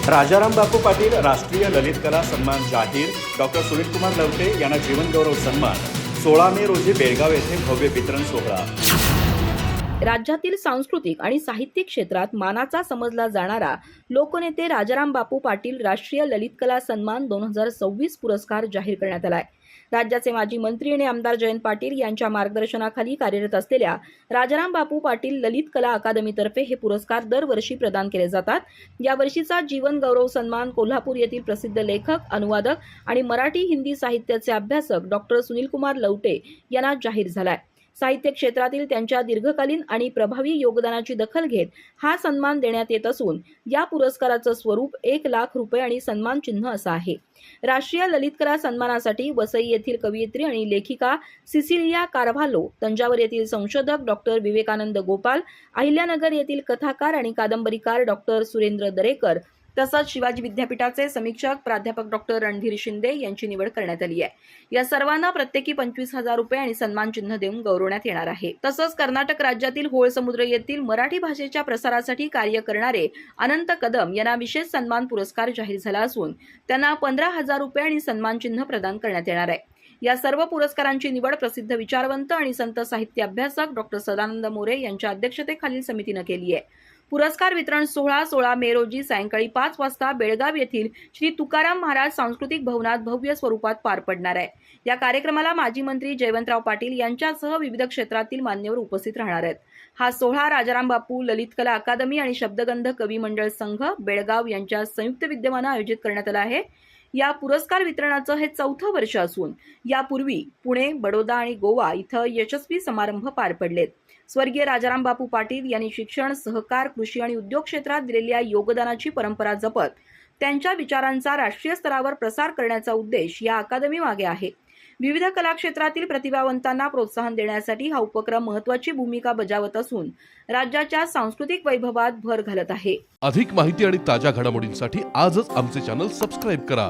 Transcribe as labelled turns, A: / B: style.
A: राजाराम बापू पाटील राष्ट्रीय ललित कला सन्मान जाहीर. डॉक्टर सुनीलकुमार लवटे यांना जीवनगौरव सन्मान. 16 मे रोजी बेळगाव येथे भव्य वितरण सोहळा.
B: राज्यातील सांस्कृतिक आणि साहित्यिक क्षेत्रात मानाचा समजला जाणारा लोकनेते राजाराम बापू पाटील राष्ट्रीय ललित कला सन्मान 2026 पुरस्कार जाहीर करण्यात आलाय. राज्याचे माजी मंत्री आणि आमदार जयंत पाटील यांच्या मार्गदर्शनाखाली कार्यरत असलेल्या राजाराम बापू पाटील ललित कला अकादमीतर्फे हे पुरस्कार दरवर्षी प्रदान केले जातात. यावर्षीचा जीवन गौरव सन्मान कोल्हापूर येथील प्रसिद्ध लेखक, अनुवादक आणि मराठी हिंदी साहित्याचे अभ्यासक डॉक्टर सुनीलकुमार लवटे यांना जाहीर झालाय. साहित्य क्षेत्रातील त्यांच्या दीर्घकालीन आणि प्रभावी योगदानाची दखल घेत हा सन्मान देण्यात येत असून या पुरस्काराचं स्वरूप 1 लाख रुपये आणि सन्मान चिन्ह असं आहे. राष्ट्रीय ललित कला सन्मानासाठी वसई येथील कवयित्री आणि लेखिका सिसिलिया कार्व्हालो, तंजावर येथील संशोधक डॉक्टर विवेकानंद गोपाल, अहिल्यानगर येथील कथाकार आणि कादंबरीकार डॉक्टर सुरेंद्र दरेकर तसंच शिवाजी विद्यापीठाचे समीक्षक प्राध्यापक डॉक्टर रणधीर शिंदे यांची निवड करण्यात आली आहे. या सर्वांना प्रत्येकी 25,000 रुपये आणि सन्मान चिन्ह देऊन गौरवण्यात येणार आहे. तसंच कर्नाटक राज्यातील होळसमुद्र येथील मराठी भाषेच्या प्रसारासाठी कार्य करणारे अनंत कदम यांना विशेष सन्मान पुरस्कार जाहीर झाला असून त्यांना 15,000 रुपये आणि सन्मान चिन्ह प्रदान करण्यात येणार आहे. या सर्व पुरस्कारांची निवड प्रसिद्ध विचारवंत आणि संत साहित्य अभ्यासक डॉक्टर सदानंद मोरे यांच्या अध्यक्षतेखालील समितीने केली आहे. पुरस्कार वितरण सोहळा 16 मे रोजी सायंकाळी 5 वाजता बेळगाव येथील श्री तुकाराम महाराज सांस्कृतिक भवनात भव्य स्वरूपात पार पडणार आहे. या कार्यक्रमाला माजी मंत्री जयवंतराव पाटील यांच्यासह विविध क्षेत्रातील मान्यवर उपस्थित राहणार आहेत. हा सोहळा राजाराम बापू ललित कला अकादमी आणि शब्दगंध कवी मंडळ संघ बेळगाव यांच्या संयुक्त विद्यमाने आयोजित करण्यात आला आहे. या पुरस्कार वितरणाचं हे 4थं वर्ष असून यापूर्वी पुणे, बडोदा आणि गोवा इथं यशस्वी समारंभ पार पडलेत. स्वर्गीय राजाराम बापू पाटील यांनी शिक्षण, सहकार, कृषी आणि उद्योग क्षेत्रात दिलेल्या योगदानाची परंपरा जपत त्यांच्या विचारांचा राष्ट्रीय स्तरावर प्रसार करण्याचा उद्देश या अकादमी मागे आहे. विविध कला क्षेत्रातील प्रतिभावंतांना प्रोत्साहन देण्यासाठी हा उपक्रम महत्त्वाची भूमिका बजावत असून राज्याच्या सांस्कृतिक वैभवात भर घालत आहे.
C: अधिक माहिती आणि ताज्या घडामोडींसाठी आजच आमचे चॅनल सबस्क्राईब करा.